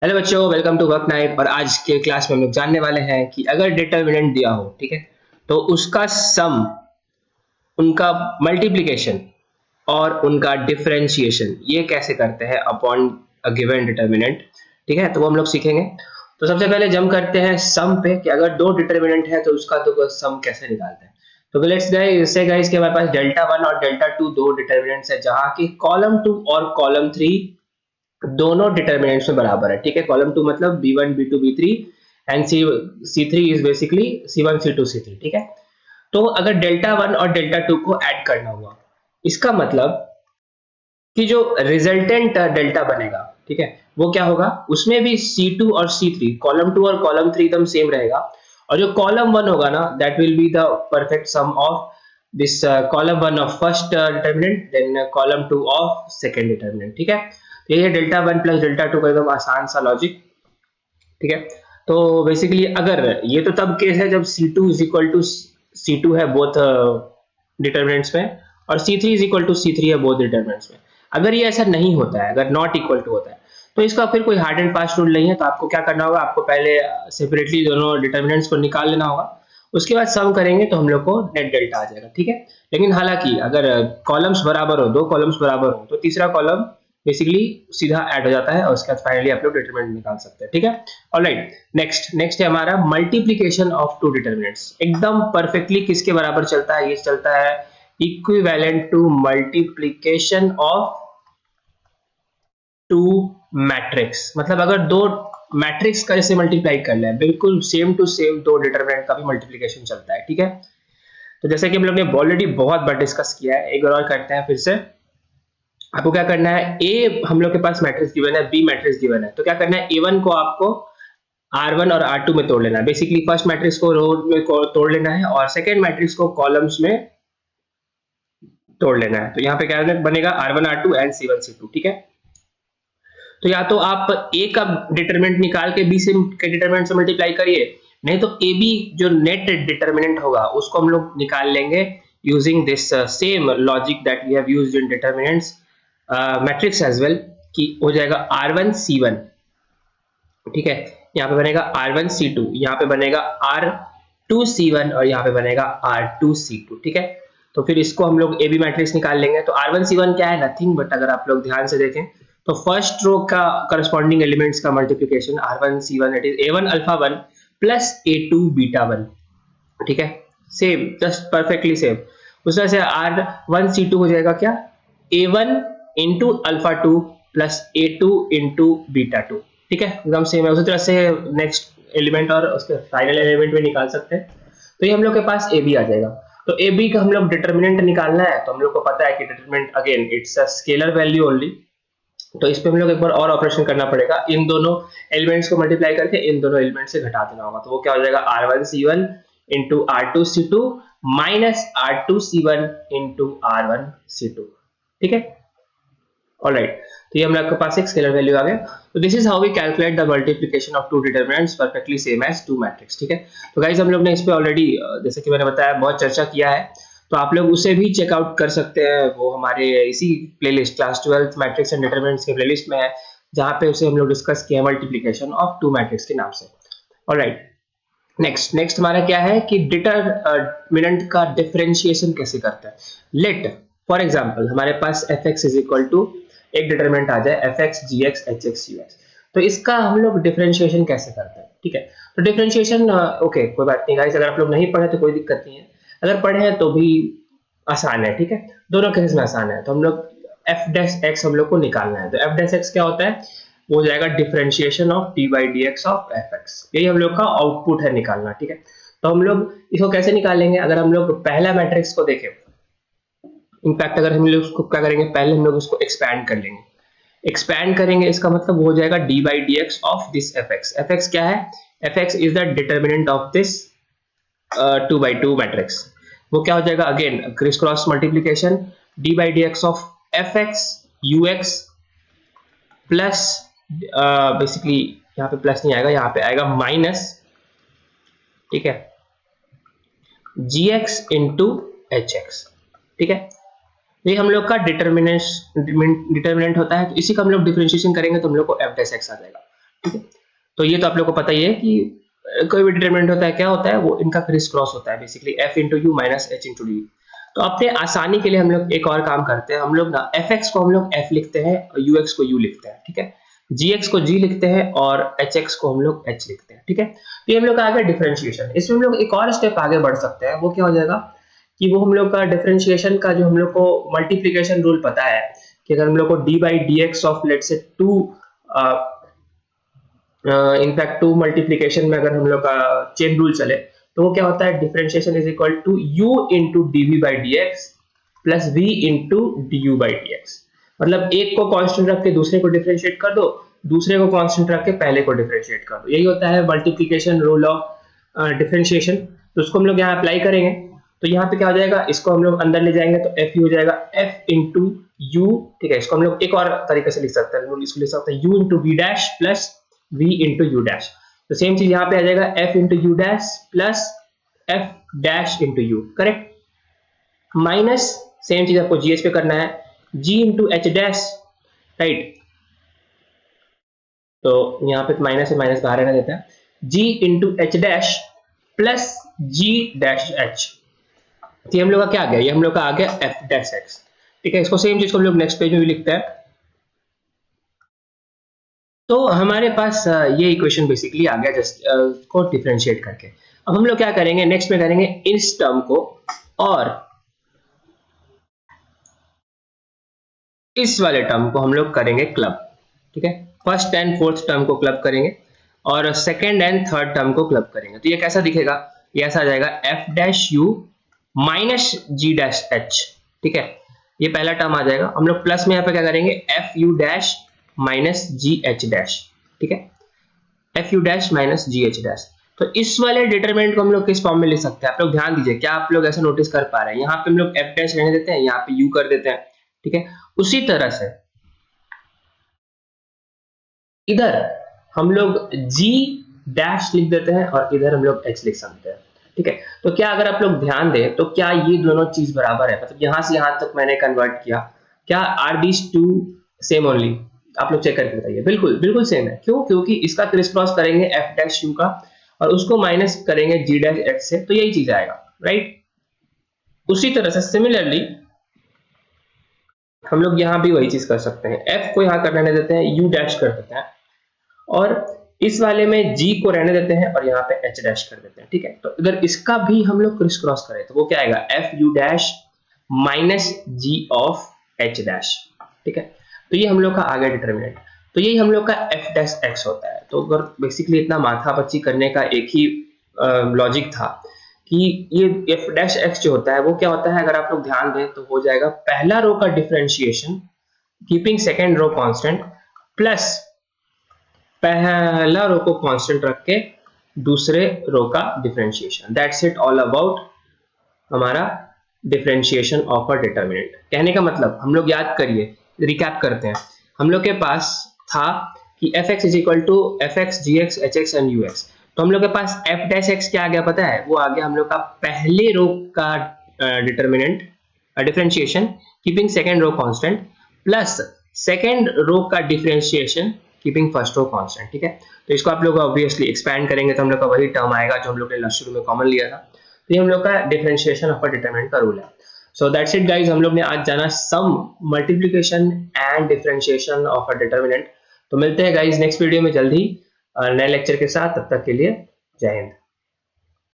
Hello बच्चों, welcome to work night. और आज के क्लास में हम लोग जानने वाले हैं कि अगर डिटर्मिनेंट दिया हो, ठीक है, तो उसका सम, उनका मल्टीप्लिकेशन और उनका डिफरेंशिएशन ये कैसे करते हैं अपॉन अ गिवन डिटर्मिनेंट। ठीक है, तो वो हम लोग सीखेंगे। तो सबसे पहले जम करते हैं सम पे कि अगर दो डिटर्मिनेंट है तो उसका तो सम कैसे निकालते हैं। तो लेट्स गाइस से गाइस के हमारे पास डेल्टा वन और डेल्टा टू दो डिटर्मिनेंट्स है, जहां की कॉलम टू और कॉलम थ्री दोनों डिटर्मिनेंट्स में बराबर है। ठीक है, कॉलम टू मतलब b1 b2 b3 and c3 is basically c1 c2 c3। ठीक है, तो अगर डेल्टा वन और डेल्टा टू को ऐड करना हुआ, इसका मतलब कि जो रिजल्टेंट डेल्टा बनेगा, ठीक है, वो क्या होगा, उसमें भी C2 और C3, कॉलम टू और कॉलम थ्री एकदम सेम रहेगा। और जो कॉलम वन होगा ना, that will be the perfect sum of this column one of first determinant then column two of second determinant. ठीक है, तो ये है delta one plus delta two का एकदम आसान सा लॉजिक। ठीक है, तो बेसिकली अगर ये तो तब केस है जब C2 is equal to C2 है बोथ डिटर्मिनेंट्स में, और C3 is equal to C3 है बोथ डिटर्मिनेंट्स में। अगर ये ऐसा नहीं होता है, अगर नॉट इक्वल टू होता है, तो इसका फिर कोई हार्ड एंड फास्ट रूल नहीं है। तो आपको क्या करना होगा, आपको पहले सेपरेटली दोनों डिटर्मिनेंट्स को निकाल लेना होगा, उसके बाद सम करेंगे तो हम लोग को नेट डेल्टा आ जाएगा। ठीक है, लेकिन हालांकि अगर कॉलम्स बराबर हो, दो कॉलम्स बराबर हो, तो तीसरा कॉलम बेसिकली सीधा ऐड हो जाता है और उसके बाद फाइनली आप लोग डिटरमिनेंट निकाल सकते हैं। ठीक है, ऑलराइट, नेक्स्ट है हमारा मल्टीप्लिकेशन ऑफ टू डिटरमिनेंट्स। एकदम परफेक्टली किसके बराबर चलता है, ये चलता है equivalent to multiplication of two matrix. मतलब अगर दो मैट्रिक्स का जैसे मल्टीप्लाई कर ले, बिल्कुल सेम टू सेम दो डिटरमिनेंट का भी मल्टीप्लिकेशन चलता है। ठीक है, तो जैसे कि हम लोग ने ऑलरेडी बहुत बार डिस्कस किया है, एक बार और करते हैं फिर से। आपको क्या करना है, ए हम लोग के पास मैट्रिक्स गिवन है, बी मैट्रिक्स गिवन है, तो क्या करना है, ए1 को आपको R1 और R2 में तोड़ लेना है। बेसिकली फर्स्ट मैट्रिक्स को रो में तोड़ लेना है और सेकेंड मैट्रिक्स को कॉलम्स में तोड़ लेना है। तो यहाँ पे क्या बनेगा, R1 R2 and C1 C2। ठीक है, तो या तो आप ए का डिटरमिनेंट निकाल के बी से के डिटरमिनेंट से मल्टीप्लाई करिए, नहीं तो ए बी जो नेट डिटरमिनेंट होगा उसको हम लोग निकाल लेंगे using this same logic that we have used in determinants matrix as well, कि हो जाएगा R1 C1। ठीक है, यहाँ पे बनेगा R1 C2, यहाँ पे बनेगा R2 C1 और यहाँ पे बनेगा R2 C2। ठीक है, तो फिर इसको हम लोग ए बी मैट्रिक्स निकाल लेंगे। तो R1 C1 क्या है, नथिंग बट, अगर आप लोग ध्यान से देखें तो फर्स्ट रो का करस्पॉन्डिंग एलिमेंट्स का multiplication R1 C1 it is A1 alpha 1 plus A2 beta 1। ठीक है, सेम, जस्ट परफेक्टली सेम। उस तरह से R1 C2 हो जाएगा क्या, A1 into alpha 2 plus A2 into beta 2। ठीक है, एकदम सेम है। उसी तरह से नेक्स्ट एलिमेंट और उसके फाइनल एलिमेंट में निकाल सकते हैं। तो ये हम लोग के पास ए बी आ जाएगा। तो ए बी का हम लोग डिटर्मिनेंट निकालना है, तो हम लोग को पता है कि determinant again it's a scalar value only. तो इस पे हम लोग एक बार और ऑपरेशन करना पड़ेगा, इन दोनों एलिमेंट्स को मल्टीप्लाई करके इन दोनों एलिमेंट से घटा देना होगा। तो वो क्या हो जाएगा, R1 C1 into R2 C2 minus R2 C1 into R1 C2। ठीक है, ऑलराइट, तो ये हम लोग के पास एक स्केलर वैल्यू आ गया। तो this is how we calculate the multiplication of two determinants perfectly same as two matrix. ठीक है, तो गाइस हम लोग ने इस पे ऑलरेडी जैसे कि मैंने बताया बहुत चर्चा किया है, तो आप लोग उसे भी चेकआउट कर सकते हैं। वो हमारे इसी playlist class 12 matrix and determinants के प्लेलिस्ट में है, जहां पे उसे हम लोग डिस्कस किया है मल्टीप्लिकेशन ऑफ टू मैट्रिक्स के नाम से। ऑलराइट, नेक्स्ट हमारा क्या है कि डिटरमिनेंट का डिफरेंशिएशन कैसे करते हैं। लेट फॉर एग्जांपल हमारे पास fx इज इक्वल टू एक डिटरमिनेंट आ जाए fx gx hx ux, तो इसका हम लोग डिफरेंशिएशन कैसे करते हैं। ठीक है, तो डिफरेंशिएशन ओके, कोई बात नहीं गाइस, अगर आप लोग नहीं पढ़े तो कोई दिक्कत नहीं है, अगर पढ़े हैं तो भी आसान है। ठीक है, दोनों केस में आसान है। तो हम लोग f डैश x हम लोग को निकालना है। तो f डैश x क्या होता है, वो हो जाएगा differentiation of D by D X of F x. यही हम लोग का आउटपुट है निकालना। ठीक है, तो हम लोग इसको कैसे निकालेंगे, अगर हम लोग पहला मैट्रिक्स को देखें, इनफैक्ट अगर हम लोग उसको क्या करेंगे, पहले हम लोग उसको एक्सपैंड कर लेंगे। एक्सपैंड करेंगे, इसका मतलब हो जाएगा D by D X of this F x. F x क्या है, F X is the determinant of this 2 by 2 matrix. वो क्या हो जाएगा, again criss cross multiplication, D by D X of F x you x plus basically यहाँ पे plus नहीं आएगा, यहाँ पे आएगा माइनस, ठीक है, जी एक्स इंटू एच एक्स। ठीक है, ये हम लोग का डिटर्मिनेंट होता है। तो इसी का हम लोग डिफरेंशिएशन करेंगे तो हम लोग को एफ डैश एक्स आ जाएगा। ठीक है, तो ये तो आप लोग को पता ही है कि कोई भी डिटरमिनेंट होता है क्या होता है, वो इनका क्रिस क्रॉस होता है basically f into you minus H into D. तो अपने आसानी के लिए हम लोग एक और काम करते हैं, हम लोग ना fx को हम लोग f लिखते हैं और ux को u लिखते हैं, ठीक है, gx को g लिखते हैं और hx को हम लोग h लिखते हैं, ठीक है। तो ये हम लोग का आ गया डिफरेंशिएशन। इसमें हम लोग एक और स्टेप आगे बढ़ सकते हैं, वो क्या हो जाएगा कि वो हम लोग का डिफरेंशिएशन का जो हम लोग को मल्टीप्लिकेशन रूल पता है कि अगर हम लोग को d by D X of let's say 2 in fact 2 multiplication में अगर हम लोग का चेन रूल चले तो वो क्या होता है, differentiation is equal to u into D V by D X plus v into D U by D X. मतलब एक को कांस्टेंट रख के दूसरे को डिफरेंशिएट कर दो, दूसरे को कांस्टेंट रख के पहले को डिफरेंशिएट कर दो, यही होता है मल्टीप्लिकेशन रूल ऑफ डिफरेंशिएशन। तो उसको हम लोग यहाँ अप्लाई करेंगे तो यहाँ पे क्या हो जाएगा, इसको हम लोग अंदर ले जाएंगे तो f हो जाएगा f इंटू यू, ठीक है। इसको हम लोग एक और तरीके से लिख सकते हैं, इसको लिख सकते हैं u into V dash plus v into U dash. तो सेम चीज यहाँ पे आ जाएगा f into U dash plus f dash into U, correct, minus same चीज आपको जीएस पे करना है g into H dash, right. तो यहाँ पे माइनस से माइनस बाहर रहना देता है, g into H dash plus g dash H. ये हम लोग का क्या आ गया, ये हम लोग का आ गया f डैश x, ठीक है। इसको सेम चीज को हम लोग नेक्स्ट पेज में भी लिखते हैं। तो हमारे पास ये इक्वेशन बेसिकली आ गया जस्ट को डिफरेंशिएट करके। अब हम लोग क्या करेंगे, नेक्स्ट में करेंगे इस टर्म को और इस वाले टर्म को हम लोग करेंगे क्लब, ठीक है। फर्स्ट एंड फोर्थ टर्म को क्लब करेंगे और सेकंड एंड थर्ड टर्म को क्लब करेंगे। तो ये कैसा दिखेगा, ये ऐसा आ जाएगा f dash u minus g dash h, ठीक है। ये पहला टर्म आ जाएगा। हम लोग प्लस में यहाँ पे क्या करेंगे, f u डैश माइनस जी एच डैश, ठीक है, एफ यू डैश माइनस जी एच डैश। तो इस वाले डिटरमिनेंट को हम लोग किस फॉर्म में लिख सकते हैं, आप लोग ध्यान दीजिए, क्या आप लोग ऐसा नोटिस कर पा रहे हैं, यहाँ पे हम लोग एफ डैश रहने देते हैं, यहाँ पे यू कर देते हैं, ठीक है। उसी तरह से इधर हम लोग जी डैश लिख देते हैं और इधर हम लोग एच लिख सकते हैं, ठीक है। तो क्या अगर आप लोग ध्यान दें तो क्या ये दोनों चीज बराबर है, मतलब यहां से यहां तक मैंने कन्वर्ट किया, क्या are these two same only, आप लोग चेक करके बताइए। बिल्कुल बिल्कुल सेम है, क्यों, क्योंकि इसका क्रिस क्रॉस करेंगे एफ डैश यू का और उसको माइनस करेंगे जी डैश एक्स से, तो यही चीज आएगा, राइट। उसी तरह से सिमिलरली हम लोग यहाँ भी वही चीज कर सकते हैं, एफ को यहाँ कर रहने देते हैं, यू डैश कर देते हैं और इस वाले में जी को रहने देते हैं और यहाँ पे एच डैश कर देते हैं, ठीक है। तो अगर इसका भी हम लोग क्रिस क्रॉस करें तो वो क्या आएगा, F U dash minus G of H dash, ठीक है। तो ये हम लोग का आ गया डिटरमिनेंट। तो यही हम लोग का एफ डैश एक्स होता है। तो अगर बेसिकली इतना माथापच्ची करने का एक ही लॉजिक था कि ये एफ डैश एक्स जो होता है वो क्या होता है, अगर आप लोग ध्यान दें तो हो जाएगा पहला रो का differentiation keeping second row constant plus पहला रो को कांस्टेंट रख के दूसरे रो का differentiation. That's it all about हमारा डिफरेंशिएशन ऑफ अ डिटरमिनेंट। कहने का मतलब हम लोग याद करिए, रिकैप करते हैं, हम लोग के पास था कि F X is equal to F X G X H X and U X. तो हम लोग के पास एफ डैश एक्स क्या आ गया पता है, वो आ गया हम लोग का पहले रो का determinant differentiation keeping second row constant plus second row का differentiation keeping first row constant, ठीक है। तो इसको आप लोग ऑब्वियसली एक्सपैंड करेंगे तो हम लोग का वही टर्म आएगा जो हम लोग ने शुरू में कॉमन लिया था। तो ये हम लोग का डिफरेंशिएशन ऑफ अ डिटरमिनेंट का रूल है। सो दैट्स इट गाइस, हम लोग ने आज जाना sum, multiplication and differentiation of a determinant. तो मिलते हैं गाइस नेक्स्ट वीडियो में जल्दी नए लेक्चर के साथ, तब तक के लिए जय हिंद।